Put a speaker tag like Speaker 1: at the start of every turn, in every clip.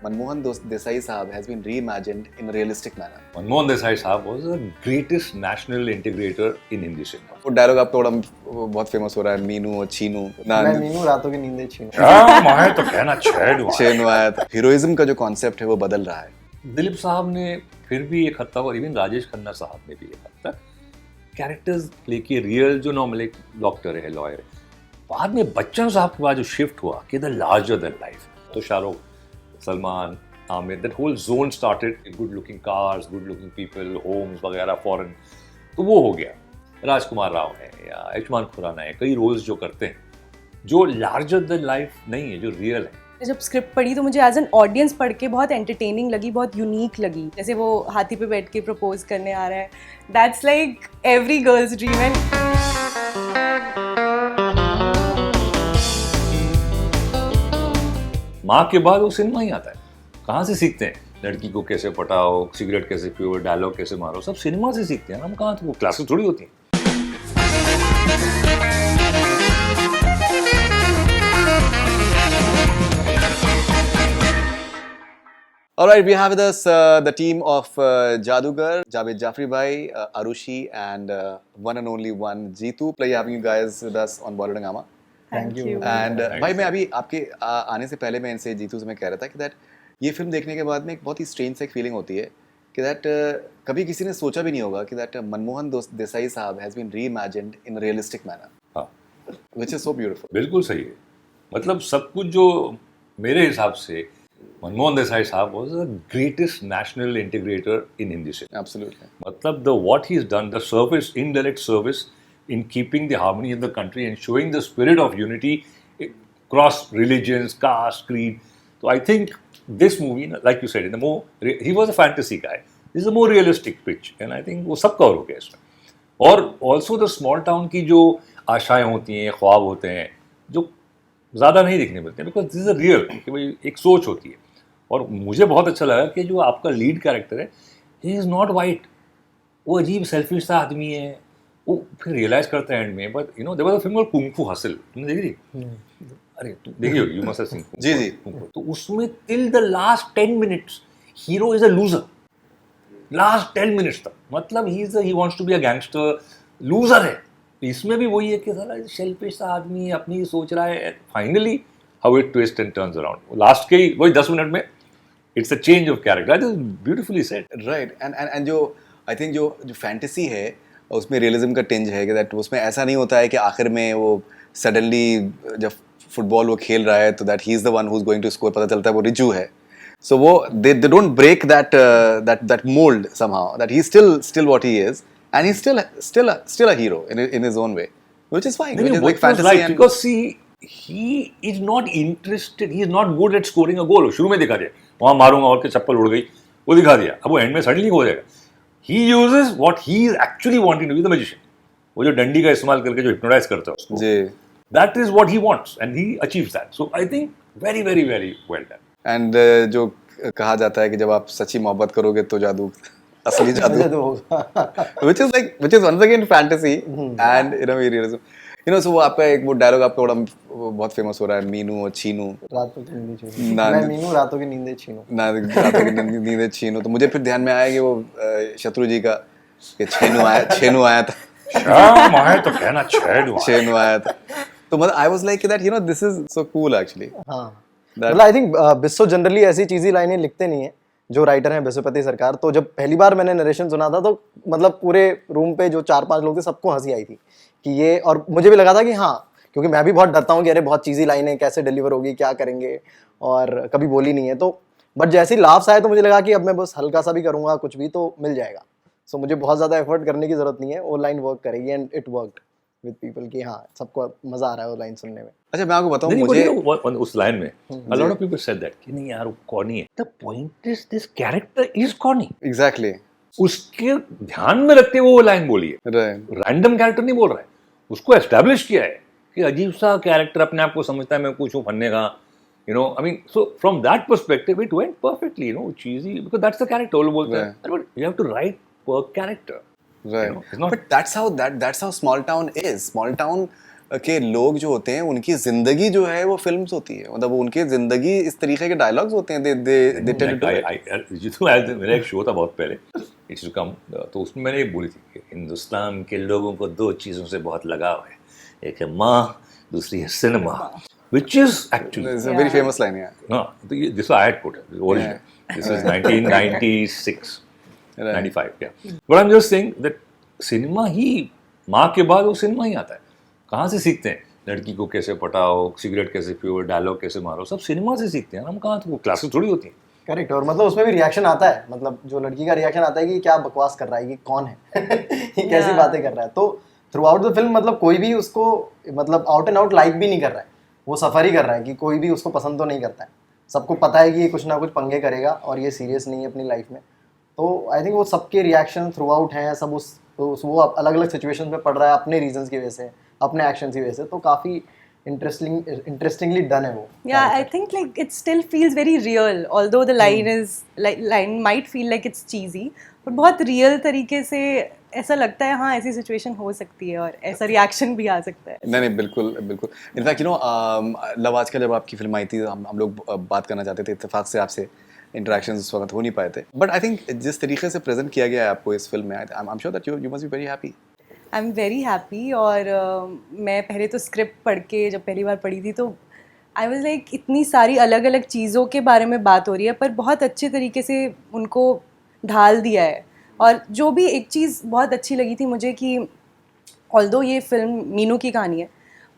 Speaker 1: Manmohan Desai Saab has been reimagined in a realistic manner.
Speaker 2: Manmohan Desai Saab was the greatest national integrator in Hindi cinema.
Speaker 1: वो dialogue आपका बड़ा बहुत famous हो रहा है, मीनू और छीनू
Speaker 3: मैं मीनू रातों की नींदें छीनू।
Speaker 2: क्या मैं तो कहना
Speaker 1: छेनू आया था। हीरोइज्म का जो कॉन्सेप्ट है वो बदल रहा है।
Speaker 2: दिलीप साहब ने फिर भी एक हद तक, और इवन राजेश खन्ना साहब ने भी एक हद तक कैरेक्टर्स प्ले किए रियल, जो नॉर्मल एक डॉक्टर है, लॉयर है। बाद में बच्चन साहब के बाद जो शिफ्ट हुआ कि द लार्जर देन लाइफ, तो Shahrukh, Salman, Aamir, that whole zone started, good looking cars, good looking people, homes वगैरह फॉरेन, तो वो हो गया। राजकुमार राव है या आयुष्मान खुराना है, कई रोल्स जो करते हैं जो लार्जर देन लाइफ नहीं है, जो रियल है।
Speaker 4: जब स्क्रिप्ट पढ़ी तो मुझे एज एन ऑडियंस पढ़ के बहुत एंटरटेनिंग लगी, बहुत यूनिक लगी। जैसे वो हाथी पे बैठ के प्रपोज करने आ रहा है, that's like every girls dream. And
Speaker 2: माँ के बाद वो सिनेमा ही आता है। कहाँ से सीखते हैं? लड़की को कैसे पटाओ, सिगरेट कैसे पियो, डायलॉग कैसे मारो, सब सिनेमा से सीखते हैं। हम कहाँ, तो वो क्लासेस थोड़ी होती हैं।
Speaker 1: All right, we have with us the team of Jadugar, Javed Jafri bhai, Arushi, and one and only one Jeetu. Pleasure having you guys with us on Bollywood Hungama.
Speaker 4: Thank you.
Speaker 1: And भाई मैं अभी आपके आने से पहले मैं इनसे जीतू से मैं कह रहा था कि दैट ये फिल्म देखने के बाद में एक बहुत ही स्ट्रेंज सा एक फीलिंग होती है कि दैट कभी किसी ने सोचा भी नहीं होगा कि दैट मनमोहन देसाई साहब has been reimagined in a realistic manner,
Speaker 2: हाँ,
Speaker 1: व्हिच इज सो ब्यूटीफुल।
Speaker 2: बिल्कुल सही है। मतलब सब कुछ जो मेरे हिसाब से मनमोहन देसाई साहब was the greatest national integrator in Hindi cinema.
Speaker 1: Absolutely.
Speaker 2: मतलब the what he's done, the service, indirect service in keeping the harmony in the country and showing the spirit of unity across religions, caste, creed. So I think this movie, like you said, in the more he was a fantasy guy. This is a more realistic pitch, and I think वो सब cover हो गया इसमें। और also the small town की जो आशाएं होती हैं, ख्वाब होते हैं, जो ज़्यादा नहीं दिखने मिलते हैं, because this is a real, कि भाई एक सोच होती है। और मुझे बहुत अच्छा लगा कि जो आपका लीड कैरेक्टर है, ही इज़ नॉट वाइट, वो अजीब सेल्फिश सा आदमी है। वो फिर रियलाइज करता है एंड में, but you know there was a film called Kung Fu Hustle, तुमने देखी थी? अरे तुम देखी होगी, यू मस्ट हैव सीन।
Speaker 1: जी जी।
Speaker 2: तो उसमें till the last 10 minutes hero is a loser, last 10 minutes तक। मतलब he wants to be a gangster, loser है। इसमें भी वही है कि साला सेल्फिश सा आदमी अपनी सोच रहा है। Finally how it twist and turns around, last के ही वही 10 मिनट में it's a change of character. That is beautifully said,
Speaker 1: right. And जो आई थिंक जो फैंटेसी है उसमें रियलिज्म का टिंज है कि दैट उसमें ऐसा नहीं होता है कि आखिर में वो सडनली जब फुटबॉल वो खेल रहा है तो that he is the one who is going to score, पता चलता है वो रिजू है। सो वो they don't break that mould somehow, that he is still what he is, and he's still a hero in his own way, which is fine, which is like fantasy
Speaker 2: right,
Speaker 1: and
Speaker 2: because see, he is not interested, he is not good at scoring a goal. शुरू में दिखा दिया, वहाँ मारूंगा और के चप्पल उड़ गई, वो दिखा दिया। अब वो एंड में सडनली हो जाएगा। He uses what he is actually wanting to be, the magician. वो जो डंडी का इस्तेमाल करके जो hypnotize करता है उसको,
Speaker 1: जी।
Speaker 2: that is what he wants and he achieves that. So I think very very very well done.
Speaker 1: and जो कहा जाता है कि जब आप सच्ची मोहब्बत करोगे तो जादू असली जादू
Speaker 3: तो होगा।
Speaker 1: which is once again fantasy and you know realism, you know। so वो आपका एक वो डायलॉग आपका बड़ा बहुत फेमस हो रहा है, मीनू और छीनू
Speaker 3: रातों की नींदें छीनू।
Speaker 1: ना-
Speaker 3: मैं मीनू रातों की नींदें छीनू।
Speaker 1: ना रातों की नींदें छीनू। तो मुझे फिर ध्यान में आया कि वो शत्रु जी का कि छेनू आया था
Speaker 2: क्या मैं तो कहना
Speaker 1: छेनू आया था। तो मतलब I was like that, you know, this is so cool actually.
Speaker 3: हाँ, मतलब आई थिंक बिस्सो जनरली ऐसी चीज़ी लाइनें लिखते नहीं है, जो राइटर हैं बिस्वपति सरकार। तो जब पहली बार मैंने नरेशन सुना था तो मतलब पूरे रूम पे जो 4-5 लोग थे सबको हंसी आई थी कि ये, और मुझे भी लगा था कि हाँ, क्योंकि मैं भी बहुत डरता हूँ कि अरे बहुत चीज़ी लाइनें कैसे डिलीवर होगी, क्या करेंगे, और कभी बोली नहीं है। तो बट जैसे ही लाफ्स आए तो मुझे लगा कि अब मैं बस हल्का सा भी करूँगा कुछ भी तो मिल जाएगा। सो मुझे बहुत ज़्यादा एफर्ट करने की ज़रूरत नहीं है, वो लाइन वर्क करेगी and it worked with people कि हाँ सबको मज़ा आ रहा है वो लाइन सुनने में।
Speaker 1: अच्छा मैं आपको बताऊं,
Speaker 2: नहीं,
Speaker 1: मुझे
Speaker 2: मुझे उस लाइन में a lot of people said that कि नहीं यार वो कॉर्नी है। The point is this character is corny.
Speaker 1: Exactly
Speaker 2: उसके ध्यान में रखते हुए वो लाइन बोली है।
Speaker 1: राइट।
Speaker 2: रैंडम कैरेक्टर नहीं बोल रहा है, उसको एस्टैब्लिश किया है कि अजीब सा कैरेक्टर अपने आप को समझता है मैं कुछ हूँ फन्ने का, you know, I mean, so from that perspective it went perfectly, you know, cheesy because that's the character। वो बोलते हैं but you have to write per character,
Speaker 1: right,
Speaker 2: you know, it's not,
Speaker 1: but that's how small town is। small town के लोग जो होते हैं उनकी जिंदगी जो है वो फिल्म्स होती है, मतलब उनकी जिंदगी इस तरीके के डायलॉग्स होते हैं, दे टेल टू
Speaker 2: मेरा एक शो था बहुत पहले, इट्स टू कम, तो उसमें मैंने ये बोली थी कि हिंदुस्तान के लोगों को दो चीज़ों से बहुत लगाव है, एक है माँ, दूसरी है cinema, which is actually
Speaker 1: it's a very famous line है.
Speaker 2: no, this I had put original. This is 1996, 95, yeah. But I'm just saying that cinema ही, माँ के बाद वो सिनेमा ही आता है. कहाँ से सीखते हैं? लड़की को कैसे पटाओ, सिगरेट कैसे पियो, डायलॉग कैसे मारो, सब सिनेमा से सीखते हैं. हम कहाँ, तो क्लासेस थोड़ी होती हैं.
Speaker 3: करेक्ट. और मतलब उसमें भी रिएक्शन आता है, मतलब जो लड़की का रिएक्शन आता है कि क्या बकवास कर रहा है, ये कौन है ये कैसी बातें कर रहा है. तो थ्रू आउट द फिल्म मतलब कोई भी उसको मतलब आउट एंड आउट लाइक भी नहीं कर रहा है, वो सफ़र ही कर रहा है कि कोई भी उसको पसंद तो नहीं करता है. सबको पता है कि ये कुछ ना कुछ पंगे करेगा और ये सीरियस नहीं है अपनी लाइफ में. तो आई थिंक वो सबके रिएक्शन थ्रू आउट हैं, सब वो अलग अलग सिचुएशन में पड़ रहा है अपने रीजंस की वजह से, अपने एक्शन की वजह से. तो काफ़ी इंटरेस्टिंगली डन है वो.
Speaker 4: Yeah, I think like it still feels very real, although the line might feel like it's cheesy, but बहुत real तरीके से ऐसा लगता है हाँ ऐसी सिचुएशन हो सकती है और ऐसा रिएक्शन भी आ सकता है.
Speaker 1: नहीं नहीं, बिल्कुल बिल्कुल. इनफैक्ट लव आज का जब आपकी फिल्म आई थी, हम लोग बात करना चाहते थे, इत्तेफाक से आपसे इंटरेक्शंस उस वक्त हो नहीं पाए थे. बट आई थिंक जिस तरीके से प्रेजेंट किया गया है आपको इस फिल्म में, I am sure that you must be very happy.
Speaker 4: I am very happy. और मैं पहले तो स्क्रिप्ट पढ़ के जब पहली बार पढ़ी थी तो आई वाज लाइक इतनी सारी अलग अलग चीज़ों के बारे में बात हो रही है, पर बहुत अच्छे तरीके से उनको ढाल दिया है. और जो भी एक चीज़ बहुत अच्छी लगी थी मुझे कि ऑल्दो ये फिल्म मीनू की कहानी है,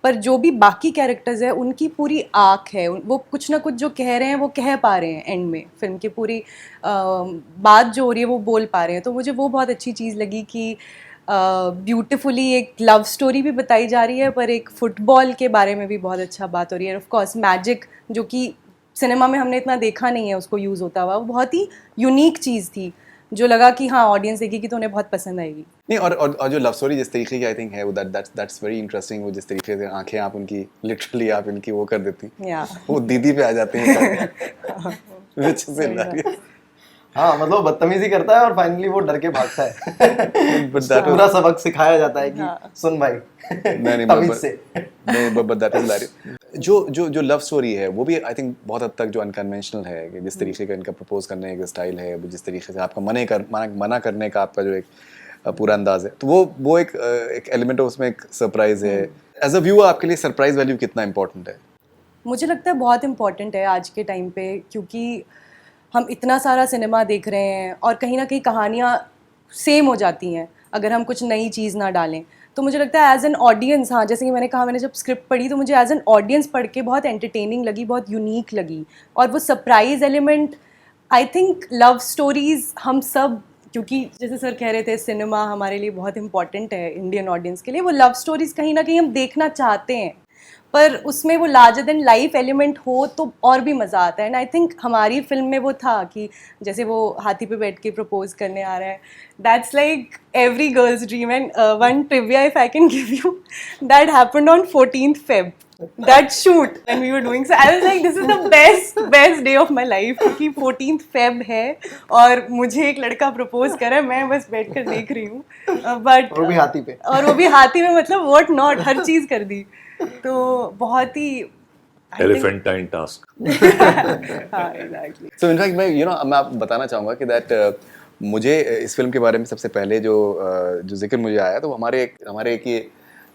Speaker 4: पर जो भी बाकी कैरेक्टर्स हैं उनकी पूरी आँख है, वो कुछ ना कुछ जो कह रहे हैं वो कह पा रहे हैं. एंड में फिल्म की पूरी बात जो हो रही है वो बोल पा रहे हैं. तो मुझे वो बहुत अच्छी चीज़ लगी कि ब्यूटिफुली एक लव स्टोरी भी बताई जा रही है, पर एक फुटबॉल के बारे में भी बहुत अच्छा बात हो रही है. ऑफ कोर्स मैजिक जो कि सिनेमा में हमने इतना देखा नहीं है उसको यूज़ होता हुआ, वो बहुत ही यूनिक चीज़ थी जो लगा कि हाँ ऑडियंस देखेगी तो उन्हें बहुत पसंद आएगी.
Speaker 1: नहीं, और जो लव स्टोरी जिस तरीके की आई थिंक है वो दैट्स वेरी इंटरेस्टिंग. वो जिस तरीके से आंखें आप उनकी लिटरली आप इनकी वो कर देती, वो दीदी पे आ जाते हैं.
Speaker 3: हाँ मतलब बदतमीजी करता है और फाइनली वो डर के भागता है. पूरा सबक सिखाया जाता है कि सुन भाई तमीज से.
Speaker 1: नहीं, बट दैट इज हिलेरियस. जो लव स्टोरी है वो भी आई थिंक बहुत हद तक जो अनकन्वेंशनल है, कि जिस तरीके का इनका प्रपोज करने का स्टाइल है, जिस तरीके से आपका मना करने का आपका जो एक पूरा अंदाज है, तो वो एक एलिमेंट है उसमें, एक सरप्राइज है. एज अ व्यूअर आपके लिए सरप्राइज वैल्यू कितना इंपॉर्टेंट है?
Speaker 4: मुझे लगता है बहुत इम्पॉर्टेंट है आज के टाइम पे, क्योंकि हम इतना सारा सिनेमा देख रहे हैं और कहीं ना कहीं कहानियाँ सेम हो जाती हैं अगर हम कुछ नई चीज़ ना डालें. तो मुझे लगता है एज एन ऑडियंस, हाँ जैसे कि मैंने कहा, मैंने जब स्क्रिप्ट पढ़ी तो मुझे एज एन ऑडियंस पढ़ के बहुत एंटरटेनिंग लगी, बहुत यूनिक लगी. और वो surprise element, I think love stories हम सब, क्योंकि जैसे सर कह रहे थे सिनेमा हमारे लिए बहुत इंपॉर्टेंट है इंडियन ऑडियंस के लिए, वो लव स्टोरीज़ कहीं ना कहीं हम देखना चाहते हैं, पर उसमें वो लार्जर देन लाइफ एलिमेंट हो तो और भी मज़ा आता है. एंड आई थिंक हमारी फिल्म में वो था कि जैसे वो हाथी पे बैठ के प्रपोज करने आ रहा है, that's like every girls dream. And one trivia if I can give you, that happened on 14th Feb, that shoot when we were doing. So I was like, this is the best day of my life, क्योंकि 14th Feb है और मुझे एक लड़का propose कर रहा है, मैं बस बैठ कर देख रही हूँ. बट
Speaker 3: वो भी हाथी पे,
Speaker 4: और वो भी हाथी में, मतलब व्हाट नॉट, हर चीज़ कर दी. तो बहुत ही
Speaker 2: एलिफेंटाइन टास्क.
Speaker 4: हाँ एग्जैक्टली.
Speaker 1: सो इनफैक्ट मैं आप बताना चाहूँगा कि दैट मुझे इस फिल्म के बारे में सबसे पहले जो जिक्र मुझे आया, तो हमारे एक ये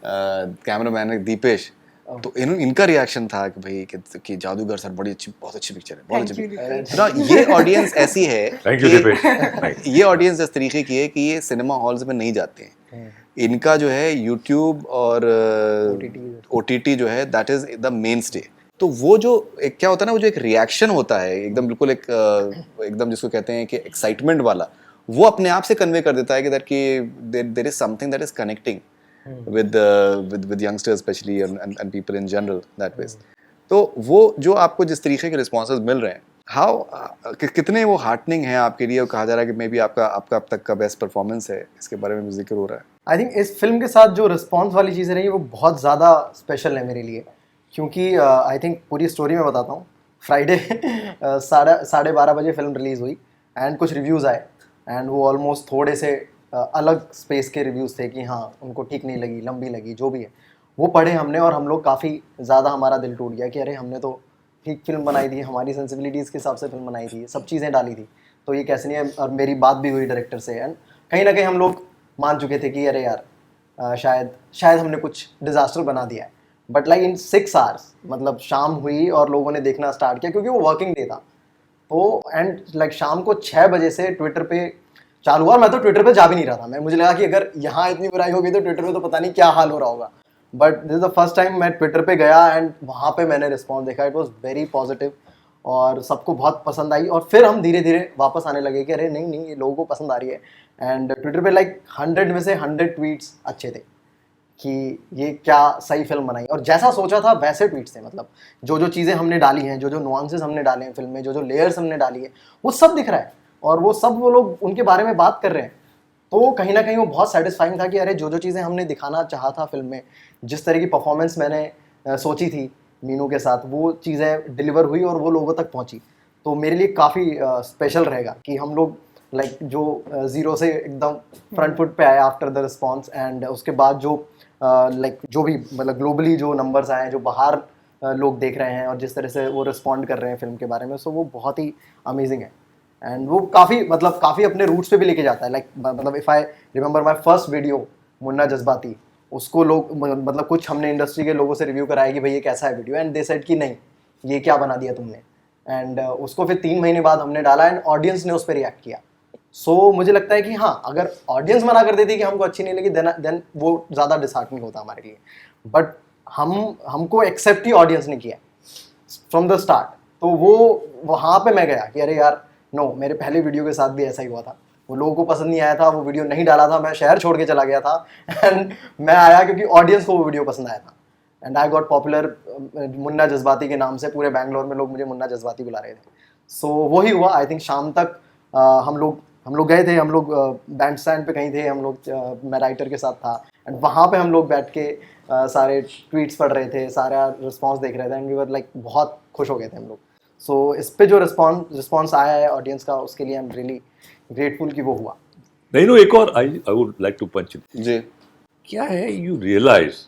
Speaker 1: कैमरामैन है दीपेश, तो इनका रिएक्शन था कि भाई कि जादूगर सर बहुत अच्छी पिक्चर है, बहुत अच्छी पिक्चर. ये ऑडियंस ऐसी है,
Speaker 2: थैंक यू दीपेश.
Speaker 1: ये ऑडियंस इस तरीके की है कि ये सिनेमा हॉल्स में नहीं जाते हैं. इनका जो है यूट्यूब और OTT जो है, that is the main stay. तो वो जो एक क्या होता है ना, वो जो एक रिएक्शन होता है एकदम बिल्कुल एकदम जिसको कहते हैं कि एक्साइटमेंट वाला, वो अपने आप से कन्वे कर देता है कि that there is something that is connecting with youngsters especially and people in general that ways. तो वो जो आपको जिस तरीके के रिस्पॉन्सेज मिल रहे हैं, कितने वो हार्टनिंग है आपके लिए, और कहा जा रहा है कि मे बी आपका अब तक का बेस्ट परफॉर्मेंस है, इसके बारे में जिक्र हो रहा है.
Speaker 3: आई थिंक इस फिल्म के साथ जो रिस्पॉन्स वाली चीज़ें रही वो बहुत ज़्यादा स्पेशल है मेरे लिए, क्योंकि आई थिंक पूरी स्टोरी में बताता हूँ. फ्राइडे 12:30 बजे फिल्म रिलीज़ हुई एंड कुछ रिव्यूज़ आए, एंड वो ऑलमोस्ट थोड़े से अलग स्पेस के रिव्यूज़ थे कि हाँ उनको ठीक नहीं लगी, लंबी लगी, जो भी है. वो पढ़े हमने और हम लोग काफ़ी ज़्यादा हमारा दिल टूट गया कि अरे हमने तो ठीक फिल्म बनाई थी, हमारी सेंसिबिलिटीज़ के हिसाब से फिल्म बनाई थी, सब चीज़ें डाली थी, तो ये कैसे नहीं है। और मेरी बात भी हुई डायरेक्टर से एंड कहीं ना कहीं हम लोग मान चुके थे कि अरे यार शायद हमने कुछ डिज़ास्टर बना दिया है। बट लाइक इन 6 आवर्स मतलब शाम हुई और लोगों ने देखना स्टार्ट किया क्योंकि वो वर्किंग डे था। तो एंड लाइक शाम को 6 बजे से ट्विटर पे चालू हुआ। मैं तो ट्विटर पे जा भी नहीं रहा था, मुझे लगा कि अगर यहाँ इतनी बुराई होगी तो ट्विटर पे तो पता नहीं क्या हाल हो रहा होगा। But this is the first time मैं ट्विटर पे गया एंड वहाँ पे मैंने रिस्पॉन्स देखा, इट वॉज वेरी पॉजिटिव और सबको बहुत पसंद आई। और फिर हम धीरे धीरे वापस आने लगे कि अरे नहीं ये लोगों को पसंद आ रही है। एंड ट्विटर पे लाइक 100 में से 100 ट्वीट्स अच्छे थे कि ये क्या सही फिल्म बनाई और जैसा सोचा था वैसे ट्वीट्स थे। मतलब जो जो चीज़ें हमने डाली हैं, जो जो नुआंसेस हमने डाले हैं फिल्म में, जो जो लेयर्स हमने डाली है, वो सब दिख रहा है और वो सब वो लोग उनके बारे में बात कर रहे हैं। तो कहीं ना कहीं वो बहुत सेटिस्फाइंग था कि अरे जो जो चीज़ें हमने दिखाना चाहा था फिल्म में, जिस तरह की परफॉर्मेंस मैंने सोची थी मीनू के साथ, वो चीज़ें डिलीवर हुई और वो लोगों तक पहुंची। तो मेरे लिए काफ़ी स्पेशल रहेगा कि हम लोग लाइक जो ज़ीरो से एकदम फ्रंट फुट पे आए आफ्टर द रिस्पॉन्स एंड उसके बाद जो लाइक जो भी मतलब ग्लोबली जो नंबर्स आए हैं, जो बाहर लोग देख रहे हैं और जिस तरह से वो रिस्पॉन्ड कर रहे हैं फिल्म के बारे में, सो वो बहुत ही अमेजिंग है। एंड वो काफ़ी अपने रूट्स पे भी लेके जाता है। लाइक मतलब if I remember my first video Munna Jazbaati, उसको लोग मतलब कुछ हमने इंडस्ट्री के लोगों से रिव्यू कराया कि भाई ये कैसा है वीडियो, एंड दे सेड कि नहीं ये क्या बना दिया तुमने। एंड उसको फिर 3 महीने बाद हमने डाला एंड ऑडियंस ने उस पर रिएक्ट किया। सो मुझे लगता है कि हाँ, अगर ऑडियंस मना कर देती कि हमको अच्छी नहीं लगी देन वो ज़्यादा डिसहार्टनिंग होता हमारे लिए। बट हमको एक्सेप्ट ही ऑडियंस ने किया फ्रॉम द स्टार्ट। तो वो वहाँ पे मैं गया कि अरे यार नो, मेरे पहले वीडियो के साथ भी ऐसा ही हुआ था, वो लोगों को पसंद नहीं आया था, वो वीडियो नहीं डाला था, मैं शहर छोड़ के चला गया था एंड मैं आया क्योंकि ऑडियंस को वो वीडियो पसंद आया था and I got popular Munna Jazbaati के नाम से। पूरे बैंगलोर में लोग मुझे मुन्ना जज्बाती बुला रहे थे। सो वही हुआ। आई थिंक शाम तक हम लोग गए थे, हम लोग बैंड स्टैंड पे कहीं थे, हम लोग मैं राइटर के साथ था एंड वहाँ पे हम लोग बैठ के सारे ट्वीट्स पढ़ रहे थे, सारा रिस्पॉन्स देख रहे थे एंड वी वर लाइक बहुत खुश हो गए थे हम लोग। सो इस पे जो रिस्पॉन्स आया है ऑडियंस का, उसके लिए आई एम रियली ग्रेटफुल कि वो हुआ।
Speaker 2: नहीं नो, एक और आई वुड लाइक टू पंच
Speaker 1: जी।
Speaker 2: क्या है, यू रियलाइज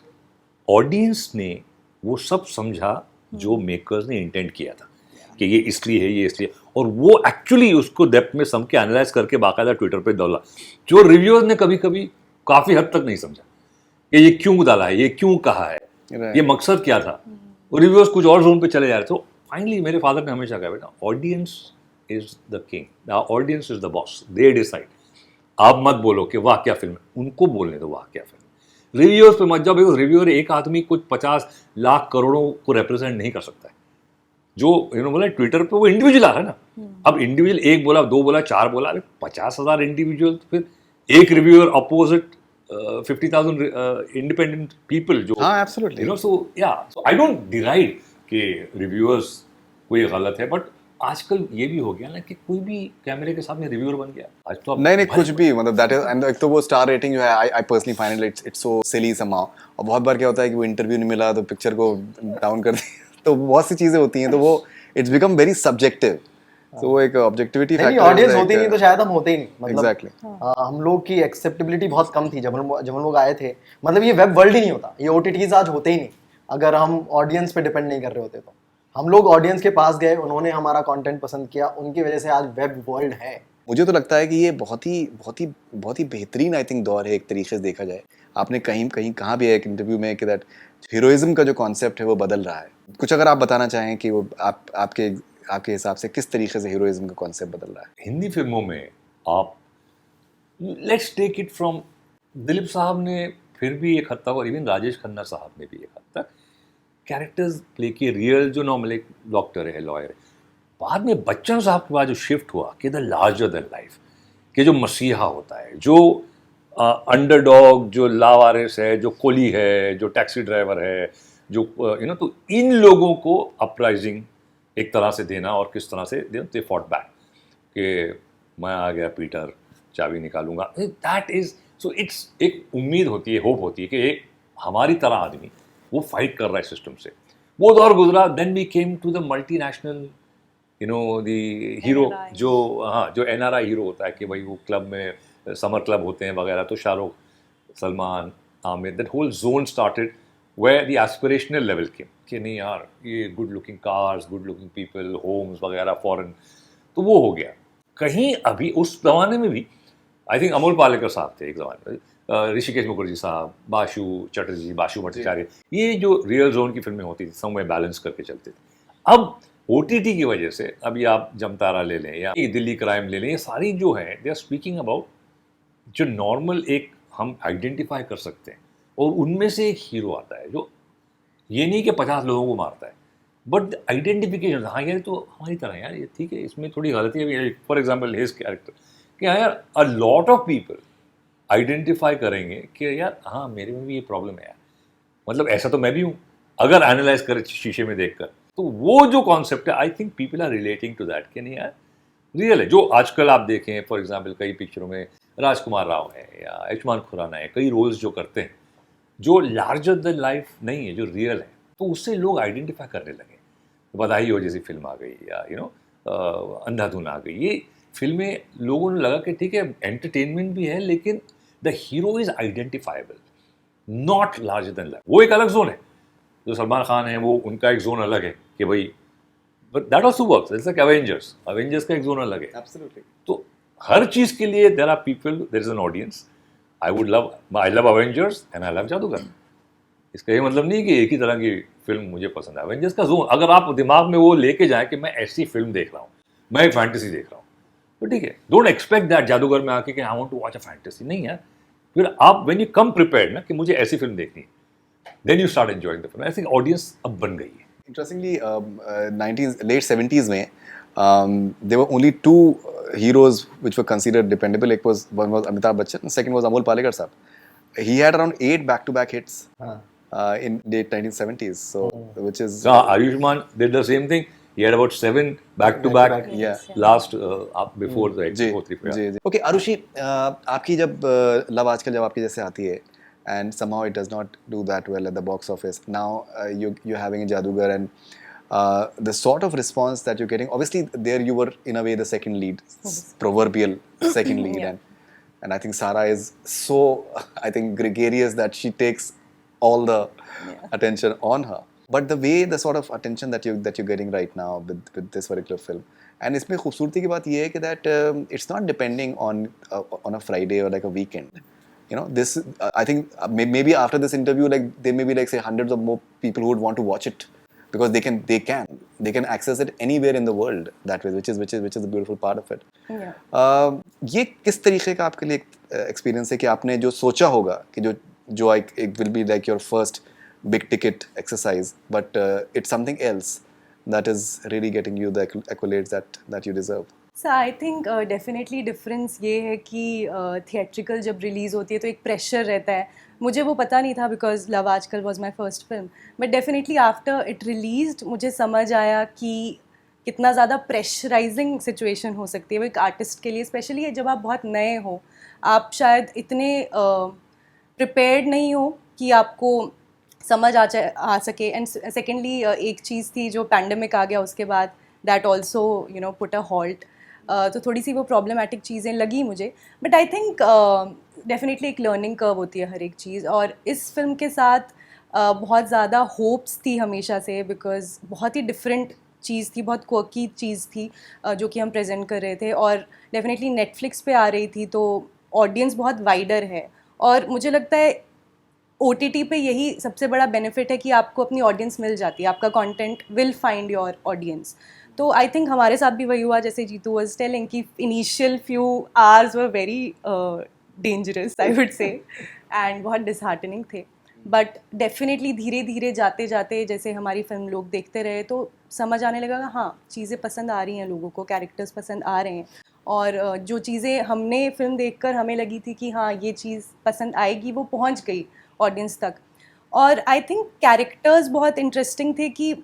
Speaker 2: ऑडियंस ने वो सब समझा जो मेकर्स ने इंटेंट किया था कि ये इसलिए है, ये इसलिए, और वो एक्चुअली उसको डेप्थ में सम के एनालाइज करके बाकायदा ट्विटर पे डाला, जो रिव्यूअर्स ने कभी कभी काफी हद तक नहीं समझा कि ये क्यों डाला है, ये क्यों कहा है, ये मकसद क्या था। रिव्यूअर्स कुछ और जोन पे चले जा रहे। तो फाइनली मेरे फादर ने हमेशा कहा, बेटा audience is the king, audience is the boss, they decide. आप मत बोलो कि वाह क्या फिल्म है, उनको बोलने दो वाह क्या फिल्म। रिव्यूअर्स पे मत जाओ, बिकॉज रिव्यूअर एक आदमी कुछ 50 लाख करोड़ों को रिप्रेजेंट नहीं कर सकता है। जो बोला ट्विटर पे वो इंडिविजुअल आ रहा है ना। अब इंडिविजुअल एक बोला, 2 बोला, 4 बोला, 50,000 इंडिविजुअल, फिर एक रिव्यूअर अपोजिट 50,000 इंडिपेंडेंट पीपल जो,
Speaker 1: हाँ, absolutely.
Speaker 2: सो आई डोंट डिराइड कि रिव्यूअर्स कोई गलत है, बट आजकल ये भी हो गया ना कि कोई भी कैमरे के सामने रिव्यूअर बन गया आज तो।
Speaker 1: नहीं कुछ भी मतलब दैट इज, एंड एक तो वो स्टार रेटिंग जो है, I personally find it's so silly somehow. और बहुत बार क्या होता है कि वो इंटरव्यू नहीं मिला तो पिक्चर को डाउन कर दिया तो बहुत सी चीजें होती हैं, तो वो इट्स बिकम वेरी सब्जेक्टिव। तो वो एक ऑब्जेक्टिविटी फैक्टर,
Speaker 3: ऑडियंस होती नहीं तो शायद हम होते ही नहीं। मतलब
Speaker 1: एग्जैक्टली
Speaker 3: हम लोग की एक्सेप्टेबिलिटी बहुत कम थी जब हम लोग आए थे। मतलब ये वेब वर्ल्ड ही नहीं होता, ये ओटीटीज आज होते ही नहीं अगर हम ऑडियंस पे डिपेंड नहीं कर रहे होते। तो हम लोग ऑडियंस के पास गए, उन्होंने हमारा कंटेंट पसंद किया, उनकी वजह से आज वेब वर्ल्ड है।
Speaker 1: मुझे तो लगता है कि ये बहुत ही बेहतरीन आई थिंक दौर है एक तरीके से देखा जाए। आपने कहीं कहाँ भी एक इंटरव्यू में कि दैट हीरोइज्म का जो कॉन्सेप्ट है वो बदल रहा है। कुछ अगर आप बताना चाहें कि वो आपके हिसाब से किस तरीके से हीरोइज्म का कॉन्सेप्ट बदल रहा है।
Speaker 2: हिंदी फिल्मों में आप let's take it from Dilip साहब ने फिर भी एक हद तक, और इवन राजेश खन्ना साहब ने भी एक हद तक कैरेक्टर्स प्ले किए रियल, जो नॉर्मल एक डॉक्टर है, लॉयर है। बाद में बच्चन साहब के बाद जो शिफ्ट हुआ कि द लार्जर देन लाइफ, कि जो मसीहा होता है, जो अंडरडॉग, जो लावारिस है, जो कोली है, जो टैक्सी ड्राइवर है, जो तो इन लोगों को अपराइजिंग एक तरह से देना, और किस तरह से दे फॉट बैक कि मैं आ गया पीटर, चाबी निकालूंगा। दैट इज सो इट्स एक उम्मीद होती है, होप होती है कि एक हमारी तरह आदमी वो फाइट कर रहा है सिस्टम से। वो दौर गुजरा, then we came to the multinational the hero, जो एनआरआई हीरो होता है कि भाई वो क्लब में समर क्लब होते हैं वगैरह, तो Shahrukh, Salman, Aamir, that whole zone started. where the aspirational level came कि नहीं यार ये good looking cars, good looking people, homes वगैरह फॉरेन, तो वो हो गया कहीं। अभी उस जमाने में भी आई थिंक अमोल पालेकर साहब थे एक जमाने में, ऋषिकेश मुखर्जी साहब, बाशु चटर्जी, बाशु भट्टाचार्य, ये जो रियल जोन की फिल्में होती थी समय बैलेंस करके चलते थे। अब OTT की वजह से अभी आप जमतारा ले लें या ये दिल्ली क्राइम ले लें, ये सारी जो है दे आर स्पीकिंग अबाउट जो नॉर्मल एक हम आइडेंटिफाई कर सकते हैं, और उनमें से एक हीरो आता है जो ये नहीं कि 50 लोगों को मारता है, बट आइडेंटिफिकेशन, हाँ यार तो हमारी तरह यार, ये ठीक है, इसमें थोड़ी गलती है, फॉर एग्जाम्पल हिज कैरेक्टर, कि हाँ यार a lot of people identify करेंगे कि यार हाँ मेरे में भी ये प्रॉब्लम है यार, मतलब ऐसा तो मैं भी हूँ, अगर एनालाइज करें शीशे में देखकर, तो वो जो कॉन्सेप्ट है I think people are relating to that कि नहीं यार रियल है। जो आजकल आप देखें फॉर एग्जाम्पल कई पिक्चरों में राजकुमार राव है या आयुष्मान खुराना है, कई रोल्स जो करते हैं जो लार्जर देन लाइफ नहीं है, जो रियल है, तो उससे लोग आइडेंटिफाई करने लगे। बधाई हो जैसी फिल्म आ गई, या अंधाधुन आ गई, ये फिल्में लोगों ने लगा कि ठीक है एंटरटेनमेंट भी है, लेकिन the hero is identifiable, not larger than life. वो एक अलग जोन है, जो सलमान खान है वो उनका एक जोन अलग है कि भाई, but that also works, it's like Avengers का एक जोन अलग है।
Speaker 1: Absolutely.
Speaker 2: तो हर चीज के लिए there are people, there is an audience. I love Avengers and I love Jadugar. इसका ये मतलब नहीं कि एक ही तरह की फिल्म मुझे पसंद है। अवेंजर्स का जोन अगर आप दिमाग में वो लेके जाए कि मैं ऐसी फिल्म देख रहा हूँ, मैं एक फैंटेसी देख रहा हूँ, तो ठीक है, डोंट एक्सपेक्ट दैट जादूगर में आके कि I want to watch a fantasy, नहीं यार। फिर आप व्हेन यू कम प्रिपेयर्ड ना कि मुझे ऐसी फिल्म देखनी है, then you start enjoying the film. I think audience अब बन गई है।
Speaker 1: Interestingly, 90s, late 70s में there were only two heroes which were considered dependable. One was Amitabh Bachchan, and second was Amol Palekar साहब. He had around 8 back-to-back hits in late 1970s. So, which is
Speaker 2: Ayushmann did the same thing. He had about 7 back-to-back
Speaker 1: yeah.
Speaker 2: last before the
Speaker 1: जी
Speaker 2: X43.
Speaker 1: जी जी। Okay Aarushi, आपकी जब love आजकल जब आपके जैसे आती है and somehow it does not do that well at the box office. Now you're having a Jadugar, and the sort of response that you're getting, obviously there you were in a way the second lead, proverbial second lead,
Speaker 4: Yeah.
Speaker 1: and I think Sara is so I think gregarious that she takes all the attention on her. But the way, the sort of attention that you're getting right now with this particular film, and इसमें खूबसूरती की बात ये है कि that it's not depending on a Friday or like a weekend. This I think maybe after this interview, like there may be like say hundreds of more people who would want to watch it because they can access it anywhere in the world that way, which is the beautiful part of it.
Speaker 4: Yeah.
Speaker 1: ये किस तरीके का आपके लिए experience है कि आपने जो सोचा होगा कि जो एक will be like your first big ticket exercise, but it's something else that is really getting you the accolades that you deserve.
Speaker 4: So I think definitely difference ये है कि थिएट्रिकल जब रिलीज़ होती है तो एक प्रेशर रहता है। मुझे वो पता नहीं था बिकॉज लव आजकल was my first film, but definitely after it released मुझे समझ आया कि कितना ज़्यादा प्रेशराइजिंग सिचुएशन हो सकती है वो एक आर्टिस्ट के लिए, स्पेशली जब आप बहुत नए हो, आप शायद इतने प्रिपेयर्ड नहीं हो कि आपको समझ आ सके। एंड सेकेंडली एक चीज़ थी जो पैंडमिक आ गया उसके बाद, that also put a halt, तो थोड़ी सी वो प्रॉब्लमेटिक चीज़ें लगी मुझे। बट आई थिंक डेफिनेटली एक लर्निंग कर्व होती है हर एक चीज़, और इस फिल्म के साथ बहुत ज़्यादा होप्स थी हमेशा से, बिकॉज बहुत ही डिफरेंट चीज़ थी, बहुत क्वर्की चीज़ थी जो कि हम प्रेजेंट कर रहे थे, और डेफिनेटली नेटफ्लिक्स पे आ रही थी तो ऑडियंस बहुत वाइडर है। और मुझे लगता है OTT पे यही सबसे बड़ा बेनिफिट है कि आपको अपनी ऑडियंस मिल जाती है, आपका content will find your audience. तो आई थिंक हमारे साथ भी वही हुआ, जैसे जीतू वाज टेलिंग कि initial few hours were very dangerous I would say, and बहुत डिसहार्टनिंग थे, बट डेफिनेटली धीरे धीरे जाते जाते जैसे हमारी फिल्म लोग देखते रहे तो समझ आने लगा हाँ चीज़ें पसंद आ रही हैं लोगों को, कैरेक्टर्स पसंद आ रहे हैं, और जो चीज़ें हमने फिल्म देखकर हमें लगी थी कि हाँ ये चीज़ पसंद आएगी वो पहुंच गई ऑडियंस तक। और आई थिंक कैरेक्टर्स बहुत इंटरेस्टिंग थे कि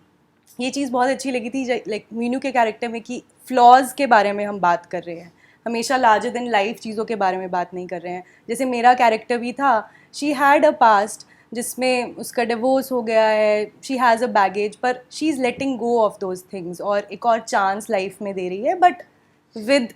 Speaker 4: ये चीज़ बहुत अच्छी लगी थी लाइक मीनू के कैरेक्टर में कि फ्लॉज के बारे में हम बात कर रहे हैं, हमेशा लार्जर देन लाइफ चीज़ों के बारे में बात नहीं कर रहे हैं। जैसे मेरा कैरेक्टर भी था, शी हैड अ पास्ट जिसमें उसका डिवोर्स हो गया है, शी हैज़ अ बैगेज, पर she is letting go of those things और एक और चांस लाइफ में दे रही है, but with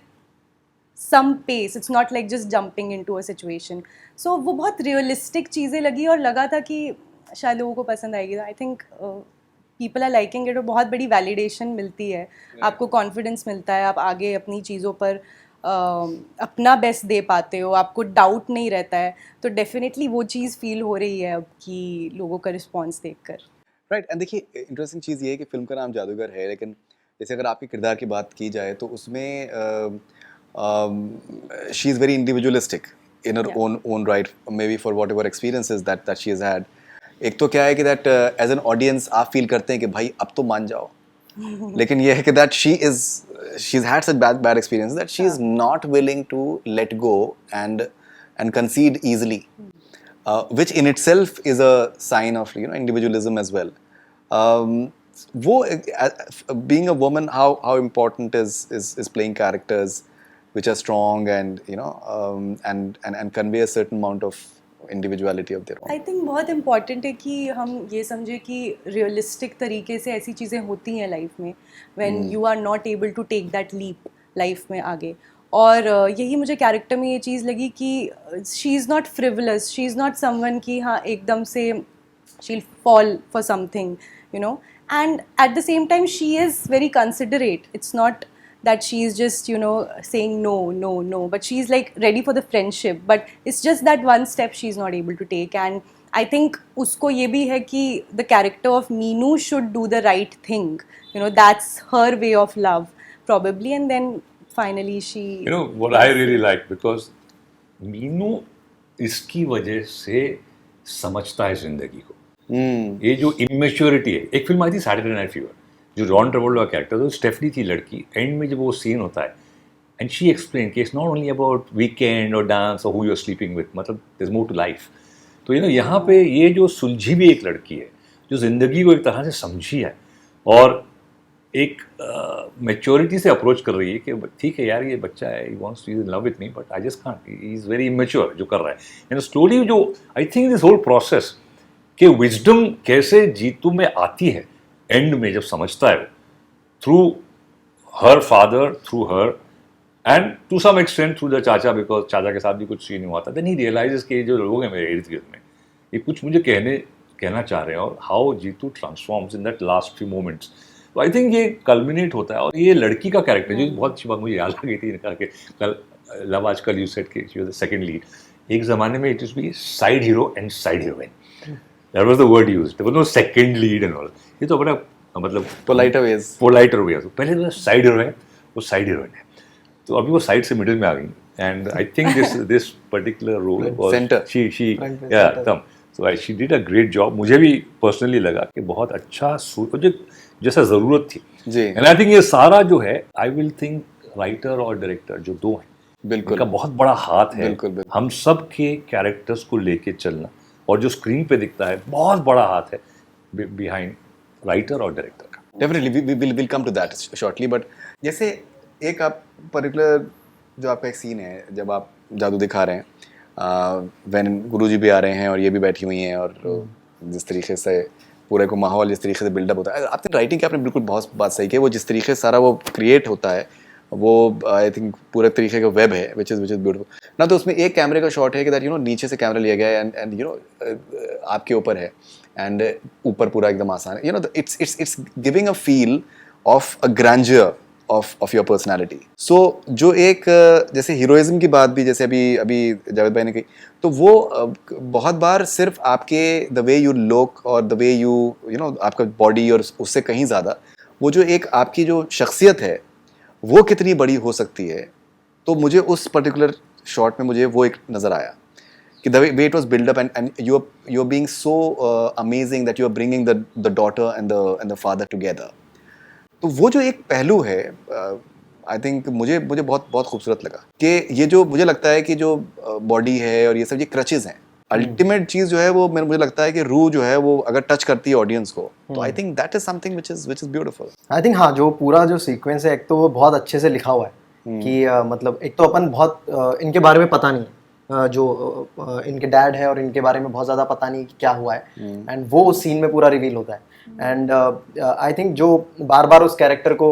Speaker 4: some pace, it's not like just jumping into a situation. So वो बहुत रियलिस्टिक चीज़ें लगी और लगा था कि शायद लोगों को पसंद आएगी. I think people are liking it और बहुत बड़ी वैलिडेशन मिलती है. आपको कॉन्फिडेंस मिलता है, आप आगे अपनी चीज़ों पर अपना बेस्ट दे पाते हो, आपको डाउट नहीं रहता है. तो डेफिनेटली वो चीज़ फील हो रही है अब कि लोगों का रिस्पॉन्स देखकर.
Speaker 1: राइट. एंड देखिए, इंटरेस्टिंग चीज़ ये है कि फिल्म का नाम जादूगर है, लेकिन जैसे अगर आपके किरदार की बात की जाए तो उसमें she is very individualistic in her own right, may be for what ever experiences that she has had. एक तो क्या है कि दैट एज एन ऑडियंस आप फील करते हैं कि भाई अब तो मान जाओ, लेकिन ये है कि that she is had such bad experience that she is not willing to let go and concede easily, which in itself is a sign of individualism as well. वो being a woman, how important is playing characters which are strong and and convey a certain amount of individuality of their own.
Speaker 4: I think बहुत important है कि हम ये समझे कि realistic तरीके से ऐसी चीज़ें होती हैं लाइफ में, when you are not able to take that leap life में आगे. और यही मुझे कैरेक्टर में ये चीज़ लगी कि she is not frivolous, she is not someone कि हाँ एकदम से she will fall for something, you know. And eight the same time she is very considerate. It's not that she is just saying no, but she is like ready for the friendship, but it's just that one step she is not able to take. And I think usko ye bhi hai ki the character of Meenu should do the right thing, that's her way of love probably, and then finally she
Speaker 2: what I really like, because Meenu इसकी वजह से समझता है जिंदगी को. ये जो immaturity है, एक फिल्म आई थी सैटरडे नाइट फीवर, जो जॉन ट्रेवोल्टा का कैरेक्टर, तो स्टेफनी थी लड़की. एंड में जब वो सीन होता है एंड शी एक्सप्लेन कि it's not only about weekend और डांस और who you are sleeping with, मतलब there is more to life. तो यहाँ पे ये जो सुलझी भी एक लड़की है जो ज़िंदगी को एक तरह से समझी है और एक मैच्योरिटी से अप्रोच कर रही है कि ठीक है यार, ये बच्चा है, he wants to in love with me, but I just can't, he is very immature जो कर रहा है. एंड स्लोली जो I think this whole process कि विजडम कैसे जीतू में आती है एंड में जब समझता है through her father, through her and to some extent through the chacha, because चाचा के साथ भी कुछ सीन हुआ था. देन ही रियलाइजेस कि जो लोग हैं मेरे इर्द गिर्द में ये कुछ मुझे कहना चाह रहे हैं, और how Jeetu transforms in that last few moments. तो आई थिंक ये कल्मिनेट होता है. और ये लड़की का कैरेक्टर जो बहुत अच्छी बात मुझे याद आ गई थी इनका कि कल लव आजकल यू सेड कि she was the second lead. एक ज़माने में it is B side hero and side heroine, that was the word used. There was no second lead and all. ये तो बड़ा मतलब पोलाइटर वे. तो पहले तो साइड हीरो है, वो साइड हीरोइन है, तो अभी वो साइड से मिडिल में आ गई. And I think this particular role was
Speaker 1: Center.
Speaker 2: She तम. So she did a great job. मुझे भी पर्सनली लगा कि बहुत अच्छा जैसा ज़रूरत थी
Speaker 1: जी.
Speaker 2: एंड आई थिंक ये सारा जो है, आई विल थिंक राइटर और डायरेक्टर जो दो हैं,
Speaker 1: बिल्कुल
Speaker 2: इनका बहुत बड़ा हाथ है.
Speaker 1: बिल्कुल.
Speaker 2: हम सब के कैरेक्टर्स को लेके चलना, और जो स्क्रीन पे दिखता है बहुत बड़ा हाथ है बिहाइंड राइटर और डायरेक्टर का.
Speaker 1: Definitely we will come to that shortly. But जैसे एक आप पर्टिकुलर जो आपका एक सीन है जब आप जादू दिखा रहे हैं, व्हेन गुरुजी भी आ रहे हैं और ये भी बैठी हुई हैं, और जिस तरीके से पूरे को माहौल जिस तरीके से बिल्डअप होता है, आपने राइटिंग की आपने बिल्कुल बहुत बात सही की. वो जिस तरीके से सारा वो क्रिएट होता है, वो आई थिंक पूरे तरीके का वेब है विच इज़ ब्यूटीफुल ना. तो उसमें एक कैमरे का शॉट है कि दैट नीचे से कैमरा लिया गया है एंड आपके ऊपर है एंड ऊपर पूरा एकदम आसान है. It's giving a feel of a grandeur of your personality. So जो एक जैसे हीरोइज्म की बात भी जैसे अभी जावेद भाई ने कही, तो वो बहुत बार सिर्फ आपके द वे यू लुक और द वे यू आपका बॉडी और उससे कहीं ज़्यादा वो जो एक आपकी जो शख्सियत है वो कितनी बड़ी हो सकती है. तो मुझे उस पर्टिकुलर शॉट में मुझे वो एक नज़र आया कि the way it was build up and you are being so amazing that you are bringing the daughter and the father together. तो वो जो एक पहलू है आई थिंक मुझे बहुत बहुत खूबसूरत लगा कि ये जो मुझे लगता है कि जो बॉडी है और ये सब ये क्रचेज हैं, अल्टीमेट चीज़ जो है वो मुझे लगता है कि रूह जो है वो अगर टच करती है ऑडियंस को, तो I think that is something which is beautiful.
Speaker 3: I think हाँ, जो पूरा जो सीक्वेंस है एक तो वो बहुत अच्छे से लिखा हुआ है कि मतलब एक तो अपन बहुत इनके बारे में पता नहीं है, जो इनके डैड है और इनके बारे में बहुत ज़्यादा पता नहीं कि क्या हुआ है, एंड वो उस सीन में पूरा रिवील होता है. एंड आई थिंक जो बार बार उस कैरेक्टर को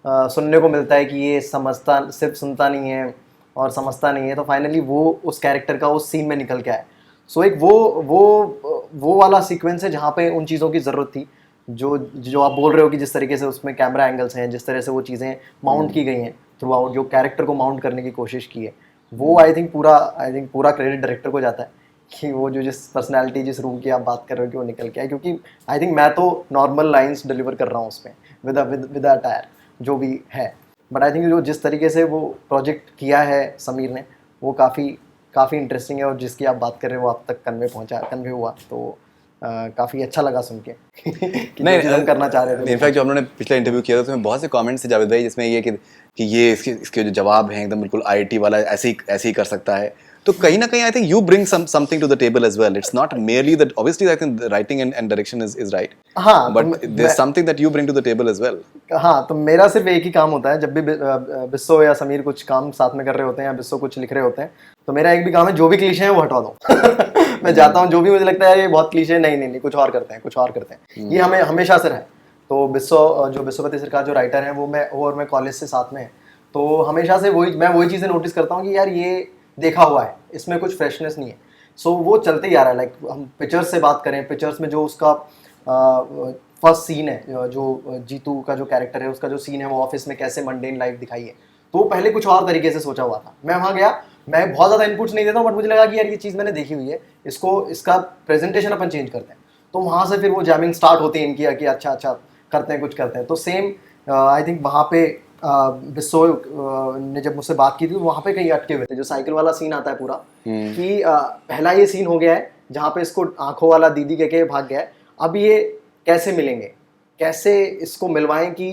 Speaker 3: सुनने को मिलता है कि ये सिर्फ सुनता नहीं है और समझता नहीं है, तो फाइनली वो उस कैरेक्टर का उस सीन में निकल के आए. सो एक वो वो वाला सीक्वेंस है जहाँ पे उन चीज़ों की ज़रूरत थी, जो जो आप बोल रहे हो कि जिस तरीके से उसमें कैमरा एंगल्स हैं, जिस तरह से वो चीज़ें माउंट की गई हैं थ्रू आउट, जो कैरेक्टर को माउंट करने की कोशिश की है, वो आई थिंक पूरा क्रेडिट डायरेक्टर को जाता है कि वो जो जिस पर्सनैलिटी, जिस रूम की आप बात कर रहे हो कि वो निकल के आए, क्योंकि आई थिंक मैं तो नॉर्मल लाइन्स डिलीवर कर रहा हूँ उसमें विद अटायर जो भी है, बट आई थिंक जो जिस तरीके से वो प्रोजेक्ट किया है समीर ने, वो काफ़ी इंटरेस्टिंग है, और जिसकी आप बात कर रहे हो वो आप तक कन्वे हुआ, तो काफ़ी अच्छा लगा सुन के कि
Speaker 1: नहीं,
Speaker 3: जो चीज़ हम करना चाह रहे थे।
Speaker 1: इनफैक्ट जो हम लोगों ने पिछला इंटरव्यू किया था उसमें बहुत से कमेंट्स थे जावेद भाई, जिसमें ये कि ये इसके जो जवाब हैं एकदम बिल्कुल आईआईटी वाला ऐसे ही कर सकता है, तो कहीं ना कहीं I think you bring something to the table as well. It's not merely that obviously I think the writing and direction is right,
Speaker 3: हाँ,
Speaker 1: but there's something that you bring to the table as well.
Speaker 3: हाँ, तो मेरा सिर्फ एक ही काम होता है, जब भी बिस्सो या समीर कुछ काम साथ में कर रहे होते हैं या बिस्सो कुछ लिख रहे होते हैं, तो मेरा एक भी काम है, जो भी क्लीशे हैं वो हटवा दो मैं जाता हूँ, जो भी मुझे लगता है ये बहुत क्लीशे, नहीं कुछ और करते हैं ये हमें हमेशा से रहा है. तो बिस्सोपति सरकार जो राइटर हैं वो और मैं कॉलेज से साथ में है, तो हमेशा से मैं वही चीज़ें नोटिस करता हूँ कि यार ये देखा हुआ है, इसमें कुछ फ्रेशनेस नहीं है, सो वो चलते ही आ रहा है. लाइक हम पिक्चर्स से बात करें, पिक्चर्स में जो उसका फर्स्ट सीन है, जो जीतू का जो कैरेक्टर है, उसका जो सीन है वो ऑफिस में कैसे मंडेन लाइफ दिखाई है, तो वो पहले कुछ और तरीके से सोचा हुआ था. मैं वहाँ गया, मैं बहुत ज़्यादा इनपुट्स नहीं देता हूँ, बट मुझे लगा कि यार ये चीज़ मैंने देखी हुई है, इसका प्रेजेंटेशन अपन चेंज करते हैं, तो वहाँ से फिर वो जैमिंग स्टार्ट होती है इनकी कि अच्छा करते हैं. तो सेम आई थिंक वहाँ पे बिस्सो ने जब मुझसे बात की थी, तो वहाँ पे कहीं अटके हुए थे. जो साइकिल वाला सीन आता है पूरा, कि पहला ये सीन हो गया है जहाँ पे इसको आंखों वाला दीदी कह के भाग गया है, अब ये कैसे मिलेंगे, कैसे इसको मिलवाएं कि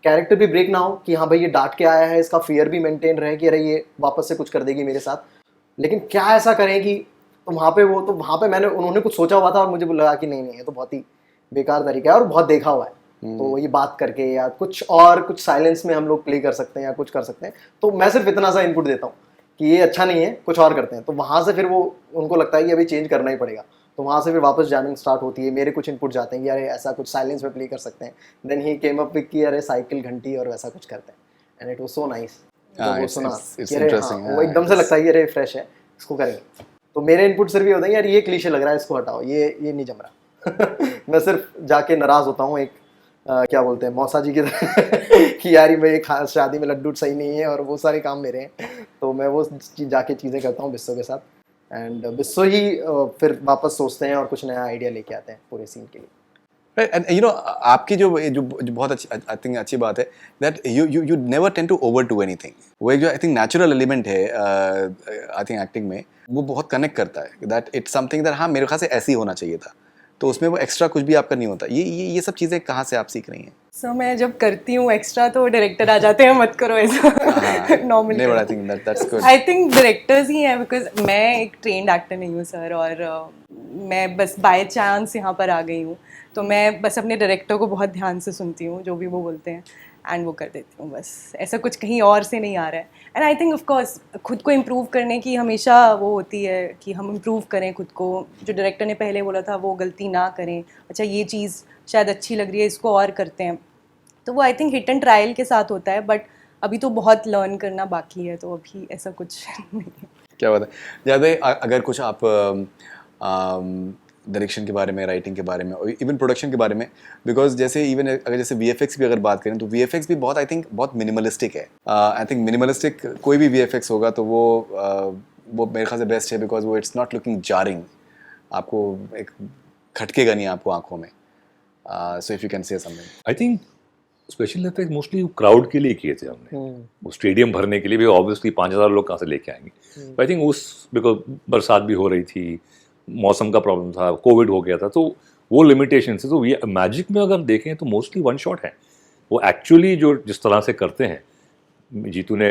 Speaker 3: कैरेक्टर भी ब्रेक ना हो, कि हाँ भाई ये डांट के आया है, इसका फियर भी मेंटेन रहे कि अरे ये वापस से कुछ कर देगी मेरे साथ, लेकिन क्या ऐसा करें कि, तो वहाँ पे उन्होंने कुछ सोचा हुआ था, और मुझे लगा कि नहीं ये तो बहुत ही बेकार तरीका है और बहुत देखा हुआ है, तो ये बात करके या कुछ साइलेंस में हम लोग प्ले कर सकते हैं या कुछ कर सकते हैं. तो मैं सिर्फ इतना सा इनपुट देता हूँ कि ये अच्छा नहीं है, कुछ और करते हैं, तो वहाँ से फिर वो उनको लगता है कि अभी चेंज करना ही पड़ेगा, तो वहाँ से फिर वापस जैमिंग स्टार्ट होती है. मेरे कुछ इनपुट जाते हैं कि अरे ऐसा कुछ साइलेंस में प्ले कर सकते हैं. Then he came up with कि अरे साइकिल घंटी और वैसा कुछ करते हैं, and it was so nice. वो सुना कि अरे वो एकदम से लगता है कि अरे फ्रेश है, इसको करेंगे. तो मेरे इनपुट सिर्फ ये होता है यार ये क्लीशे लग रहा है, इसको हटाओ, ये नहीं जम रहा मैं सिर्फ जाके नाराज होता हूँ, एक क्या बोलते हैं मौसा जी की तरह कि यार मेरी शादी में लड्डू सही नहीं है और वो सारे काम मेरे हैं, तो मैं वो जाके चीज़ें करता हूँ बिस्सो के साथ, एंड बिस्सो ही फिर वापस सोचते हैं और कुछ नया आइडिया लेके आते हैं पूरे सीन के लिए.
Speaker 1: And you know, आपकी जो बहुत अच्छी आई थिंक अच्छी बात है, that you never tend to overdo anything. वो एक जो आई थिंक नेचुरल एलिमेंट है आई थिंक एक्टिंग में, वो बहुत कनेक्ट करता है, that it's something that हाँ मेरे ख्याल से ऐसे ही होना चाहिए था, तो उसमें वो एक्स्ट्रा कुछ भी आपका नहीं होता. ये सब चीज़ें कहाँ से आप सीख रही हैं?
Speaker 4: सो मैं जब करती हूँ एक्स्ट्रा तो डायरेक्टर आ जाते हैं, मत करो ऐसा नॉर्मली.
Speaker 1: नहीं, but I think that's good.
Speaker 4: I think directors ही हैं, बिकॉज मैं एक ट्रेंड एक्टर नहीं हूँ सर, और मैं बस बाय चांस यहाँ पर आ गई हूँ, तो मैं बस अपने डायरेक्टर को बहुत ध्यान से सुनती हूँ, जो भी वो बोलते हैं, एंड वो कर देती हूँ बस. ऐसा कुछ कहीं और से नहीं आ रहा है. And I think of course खुद को इम्प्रूव करने की हमेशा वो होती है कि हम इम्प्रूव करें खुद को. जो डायरेक्टर ने पहले बोला था वो गलती ना करें, अच्छा ये चीज़ शायद अच्छी लग रही है, इसको और करते हैं, तो वो I think hit and trial के साथ होता है, बट अभी तो बहुत लर्न करना बाकी है, तो अभी ऐसा कुछ नहीं है.
Speaker 1: क्या बात है. ज़्यादा अगर कुछ आप डायरेक्शन के बारे में, राइटिंग के बारे में, और इवन प्रोडक्शन के बारे में, बिकॉज जैसे इवन अगर जैसे VFX भी अगर बात करें, तो VFX भी बहुत आई थिंक बहुत मिनिमलिस्टिक है. आई थिंक मिनिमलिस्टिक कोई भी VFX होगा तो वो मेरे ख्याल से बेस्ट है, बिकॉज वो इट्स नॉट लुकिंग जारिंग, आपको एक खटकेगा नहीं आपको आंखों में. So if you can say something.
Speaker 2: I think special effect mostly crowd के लिए किए थे हमने, वो स्टेडियम भरने के लिए भी. ऑब्वियसली 5000 लोग कहाँ से लेके आएंगे. आई थिंक बिकॉज बरसात भी हो रही थी, मौसम का प्रॉब्लम था, कोविड हो गया था, तो वो लिमिटेशन से. तो ये मैजिक में अगर देखें तो मोस्टली वन शॉट है. वो एक्चुअली जो जिस तरह से करते हैं, जीतू ने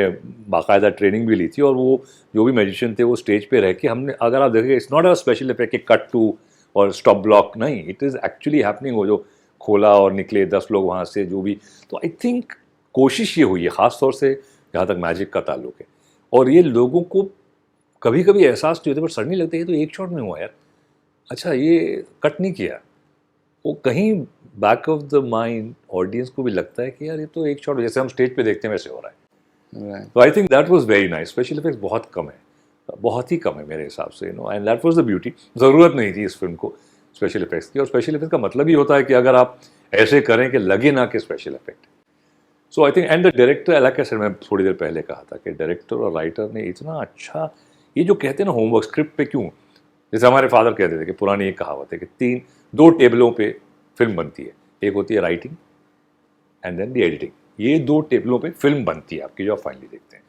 Speaker 2: बाकायदा ट्रेनिंग भी ली थी, और वो जो भी मैजिशियन थे वो स्टेज पे रह के, हमने अगर आप देखें, it's not a special effect कि कट टू और स्टॉप ब्लॉक, नहीं, इट इज़ एक्चुअली हैपनिंग. वो जो खोला और निकले 10 लोग वहाँ से, जो भी, तो आई थिंक कोशिश ये हुई है ख़ास तौर से जहाँ तक मैजिक का ताल्लुक है. और ये लोगों को कभी कभी एहसास नहीं होता, पर सडनली लगता है ये तो एक शॉट में हुआ यार, अच्छा ये कट नहीं किया. वो कहीं back of the mind audience को भी लगता है कि यार ये तो एक शॉट, जैसे हम स्टेज पे देखते हैं वैसे हो रहा है. तो I think that was very nice. Special effects बहुत कम है, बहुत ही कम है मेरे हिसाब से, and that was the beauty. ज़रूरत नहीं थी इस फिल्म को. स्पेशल इफेक्ट्स की, और स्पेशल इफेक्ट्स का मतलब ही होता है कि अगर आप ऐसे करें कि लगे ना कि special effect. So I think and the director, अलग कैसे, मैं थोड़ी देर पहले कहा था कि डायरेक्टर और राइटर ने इतना अच्छा, ये जो कहते हैं ना होमवर्क स्क्रिप्ट पे क्यों, जैसे हमारे फादर कहते थे कि पुरानी एक कहावत है कि दो टेबलों पे फिल्म बनती है, एक होती है writing and then the editing, ये दो टेबलों पे फिल्म बनती है आपकी जो आप फाइनली देखते हैं।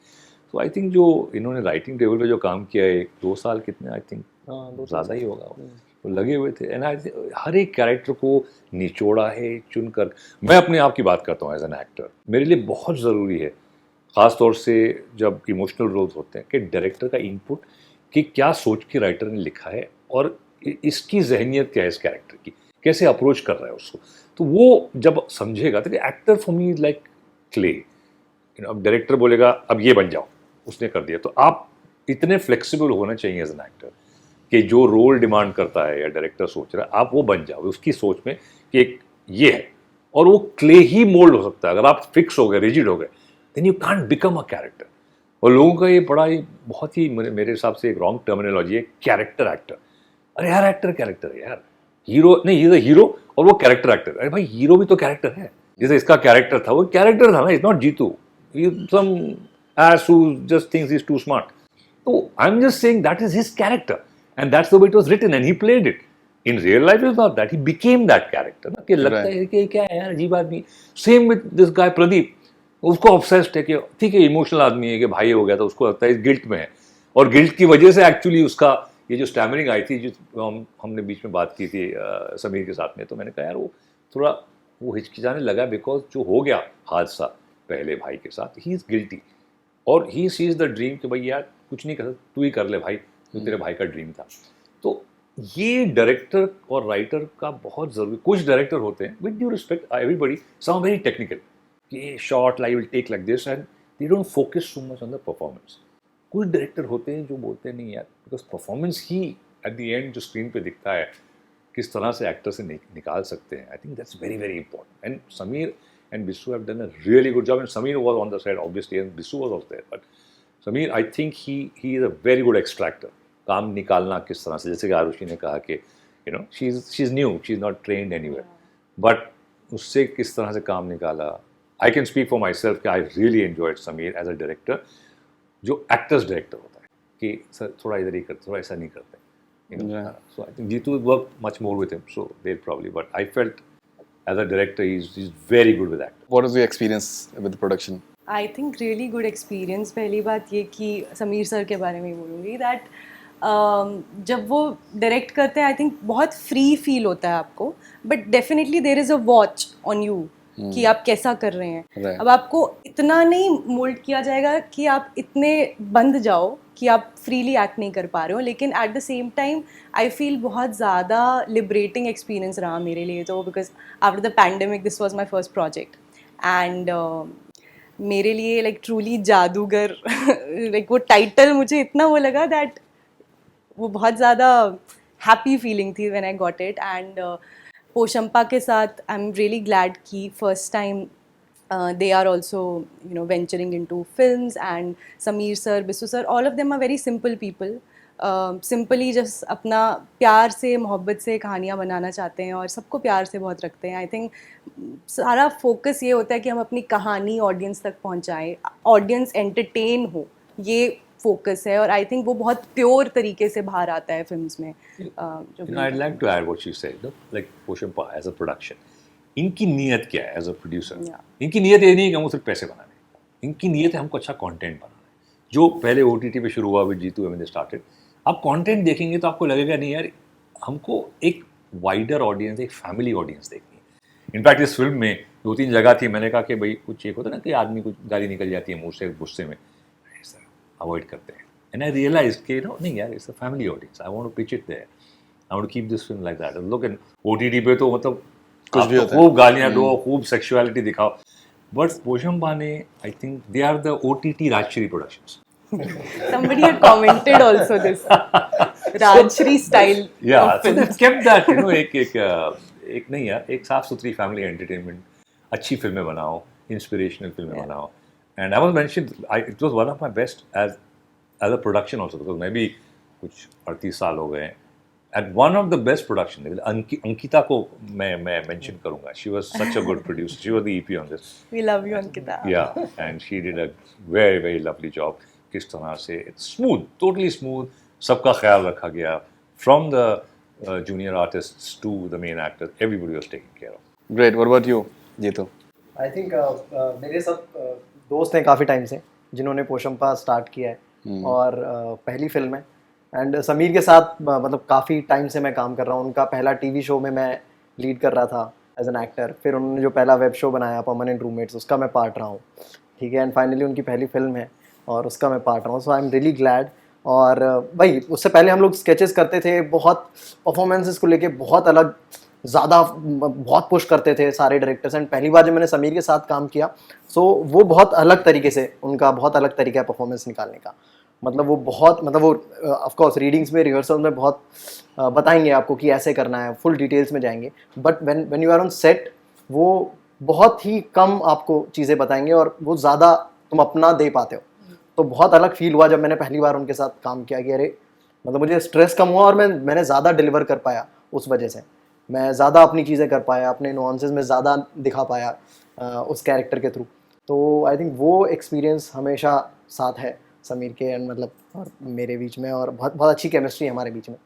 Speaker 2: तो आई थिंक जो इन्होंने राइटिंग टेबल पे जो काम किया है 2 साल, कितने आई थिंक ज़्यादा ही होगा, वो लगे हुए थे। एंड हर एक कैरेक्टर को निचोड़ा है चुनकर। मैं अपने आप की बात करता हूँ एज एन एक्टर, मेरे लिए बहुत ज़रूरी है ख़ास तौर से जब इमोशनल रोल्स होते हैं कि डायरेक्टर का इनपुट, कि क्या सोच के राइटर ने लिखा है और इसकी जहनियत क्या है इस कैरेक्टर की, कैसे अप्रोच कर रहा है उसको। तो वो जब समझेगा तो actor for me is like clay, अब डायरेक्टर बोलेगा अब ये बन जाओ, उसने कर दिया। तो आप इतने फ्लेक्सिबल होना चाहिए एज एन एक्टर कि जो रोल डिमांड करता है या डायरेक्टर सोच रहा है आप वो बन जाओ उसकी सोच में कि एक ये है, और वो क्ले ही मोल्ड हो सकता है। अगर आप फिक्स हो गए, रिजिड हो गए, then you can't become a character. और लोगों का ये बड़ा ही बहुत ही मेरे हिसाब से एक रॉन्ग टर्मिनोलॉजी है, कैरेक्टर एक्टर। अरे यार एक्टर कैरेक्टर है यार, हीरो नहीं, ये हीरो और वो कैरेक्टर एक्टर। अरे भाई हीरो भी तो कैरेक्टर है, जैसे इसका कैरेक्टर था वो कैरेक्टर था ना, is not Jeetu, some ass who just thinks he's too smart. So I'm just saying that is his character, and that's the way it was written, and he played it. In real life, it's not that. He became that character. ना कि लगता है कि क्या है यार अजीब आदमी। Same with this guy Pradeep, उसको ऑब्सेस्ड है कि ठीक है इमोशनल आदमी है कि भाई हो गया, तो उसको लगता है इस गिल्ट में है, और गिल्ट की वजह से एक्चुअली उसका ये जो स्टैमरिंग आई थी, जो हमने बीच में बात की थी समीर के साथ में, तो मैंने कहा यार वो थोड़ा वो हिचकिचाने लगा बिकॉज जो हो गया हादसा पहले भाई के साथ, ही इज़ गिल्टी, और ही सीज द ड्रीम कि भाई यार कुछ नहीं कर सकता, तू ही कर ले भाई, जो तेरे भाई का ड्रीम था। तो ये डायरेक्टर और राइटर का बहुत ज़रूरी। कुछ डायरेक्टर होते हैं, with due respect everybody, some very technical, कि shot like will take like this and they don't focus so much on the performance. कुछ डायरेक्टर होते हैं जो बोलते हैं नहीं यार, बिकॉज परफॉर्मेंस ही एट द एंड जो स्क्रीन पे दिखता है किस तरह से एक्टर से निकाल सकते हैं। I think that's very very important, and Sameer and Bisu have done a really good job, and Sameer was on the set obviously, and Bisu was also there, but Sameer, I think he is a very good extractor. काम निकालना किस तरह से, जैसे कि आरुषि ने कहा कि you know she's new, she's not trained anywhere, but उससे किस तरह से काम निकाला। I can speak for myself कि I really enjoyed Sameer as a director, जो actors director होता है कि सर थोड़ा इधर ही करते, थोड़ा ऐसा नहीं करते, you know. So I think Jeetu worked much more with him, so they'll probably, but I felt as a director, he's very good with acting.
Speaker 1: What was your experience with the production?
Speaker 4: I think really good experience. पहली बात ये कि Sameer sir के बारे में ही बोलूँगी that जब वो डायरेक्ट करते हैं आई थिंक बहुत फ्री फील होता है आपको, but definitely there is a watch on you कि आप कैसा कर रहे हैं।
Speaker 1: Right.
Speaker 4: अब आपको इतना नहीं मोल्ड किया जाएगा कि आप इतने बंद जाओ कि आप फ्रीली एक्ट नहीं कर पा रहे हो, लेकिन at the same time I feel बहुत ज़्यादा लिबरेटिंग एक्सपीरियंस रहा मेरे लिए तो, because after the pandemic this was my first project, and मेरे लिए लाइक ट्रूली जादूगर लाइक वो टाइटल मुझे इतना वो लगा दैट वो बहुत ज़्यादा हैप्पी फीलिंग थी when I got it. And Poshampa के साथ आई एम रियली ग्लैड कि first time they are also venturing into films, and Sameer sir, Bisu sir, all of them are very simple people, simply just अपना प्यार से मोहब्बत से कहानियाँ बनाना चाहते हैं और सबको प्यार से बहुत रखते हैं। आई थिंक सारा फोकस ये होता है कि हम अपनी कहानी ऑडियंस तक पहुँचाएं, ऑडियंस एंटरटेन हो, ये फोकस है, और आई थिंक वो बहुत प्योर तरीके से बाहर आता है फिल्म्स में।
Speaker 2: I'd like to add what she said, no? Like Poshampa as a production. इनकी नीयत क्या है एज अ प्रोड्यूसर? इनकी नीयत ये नहीं है कि हमको सिर्फ पैसे बनाने, इनकी नीयत है हमको अच्छा कंटेंट बनाना है। जो पहले OTT पे शुरू हुआ with Jeetu when they started, आप कंटेंट देखेंगे तो आपको लगेगा नहीं यार हमको एक वाइडर ऑडियंस, एक फैमिली ऑडियंस देखनी है। इनफैक्ट इस फिल्म में 2-3 जगह थी, मैंने कहा कि भाई कुछ एक होता है ना कि आदमी कुछ गाली निकल जाती है मुँह से गुस्से में, अवॉइड करते हैं। एंड आई रियलाइज कि नहीं यार it's a family audience, I want to pitch it there, I want to keep this film like that. Look in OTT पे तो मतलब
Speaker 1: कुछ भी होता है,
Speaker 2: खूब गालियाँ दो, खूब सेक्सुअलिटी दिखाओ, बट पोशंपा ने I think they are the OTT Rajshri productions.
Speaker 4: somebody had commented also this Rajshri style
Speaker 2: Yeah,
Speaker 4: of
Speaker 2: so they
Speaker 4: films.
Speaker 2: kept that, you know, एक नहीं यार, एक साफ सुथरी फैमिली एंटरटेनमेंट, अच्छी फिल्में बनाओ, इंस्पिरेशनल फिल्में बनाओ। And I was mention it was one of my best as a production also, because मैं भी कुछ 38 साल हो गए हैं, And one of the best production, Ankita को मैं mention करूँगा. She was such a good producer. She was the EP on this.
Speaker 4: We love you, Ankita.
Speaker 2: Yeah, and she did a very very lovely job. किस तरह से it's smooth, totally smooth. सबका ख्याल रखा गया. From the junior artists to the main actor, everybody was taken care of.
Speaker 1: Great. What about you, Jeetu?
Speaker 3: I think मेरे सब दोस्त हैं काफ़ी टाइम से जिन्होंने पोशंपा स्टार्ट किया है और पहली फिल्म है एंड समीर के साथ मतलब काफ़ी टाइम से मैं काम कर रहा हूँ. उनका पहला टीवी शो में मैं लीड कर रहा था एज एन एक्टर. फिर उन्होंने जो पहला वेब शो बनाया परमानेंट रूममेट्स, उसका मैं पार्ट रहा हूँ. ठीक है. एंड फाइनली उनकी पहली फिल्म है और उसका मैं पार्ट रहा हूँ. सो आई एम रियली ग्लैड. और भाई उससे पहले हम लोग स्केचेस करते थे, बहुत परफॉर्मेंसेस को लेके बहुत अलग ज़्यादा बहुत पुश करते थे सारे डायरेक्टर्स. एंड पहली बार जब मैंने समीर के साथ काम किया सो वो बहुत अलग तरीके से, उनका बहुत अलग तरीका है परफॉर्मेंस निकालने का. मतलब वो बहुत मतलब वो ऑफ कोर्स रीडिंग्स में रिहर्सल में बहुत बताएंगे आपको कि ऐसे करना है, फुल डिटेल्स में जाएंगे. But when you are on set वो बहुत ही कम आपको चीज़ें बताएंगे और वो ज़्यादा तुम अपना दे पाते हो. तो बहुत अलग फील हुआ जब मैंने पहली बार उनके साथ काम किया कि अरे मतलब मुझे स्ट्रेस कम हुआ और मैंने ज़्यादा डिलीवर कर पाया. उस वजह से मैं ज़्यादा अपनी चीज़ें कर पाया, अपने नुआंसेस में ज़्यादा दिखा पाया उस कैरेक्टर के थ्रू. तो आई थिंक वो एक्सपीरियंस हमेशा साथ है समीर के एंड मतलब और मेरे बीच में. और बहुत बहुत अच्छी केमिस्ट्री है हमारे बीच में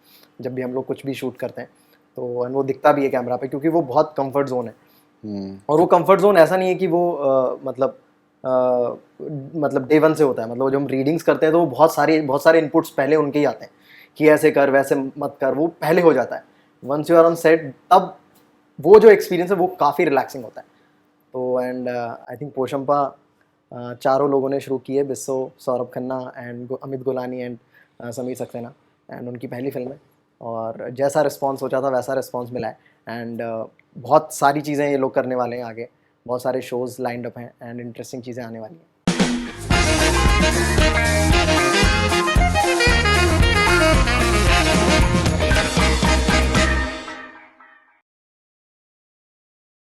Speaker 3: जब भी हम लोग कुछ भी शूट करते हैं. तो एंड वो दिखता भी है कैमरा पे क्योंकि वो बहुत कंफर्ट जोन है. और वो कंफर्ट जोन ऐसा नहीं है कि वो मतलब डे वन से होता है. मतलब जब हम रीडिंग्स करते हैं तो वो बहुत सारे इनपुट्स पहले उनके ही आते हैं कि ऐसे कर वैसे मत कर, वो पहले हो जाता है. Once you are on set तब वो जो एक्सपीरियंस है वो काफ़ी रिलैक्सिंग होता है. तो एंड आई थिंक पोशंपा चारों लोगों ने शुरू की है, बिस्सो, सौरभ खन्ना एंड अमित गोलानी एंड समीर सक्सेना. एंड उनकी पहली फिल्म है और जैसा रिस्पांस सोचा था वैसा रिस्पांस मिला है. एंड बहुत सारी चीज़ें ये लोग करने वाले हैं आगे, बहुत सारे शोज़ लाइंड अप हैं एंड इंटरेस्टिंग चीज़ें आने वाली हैं.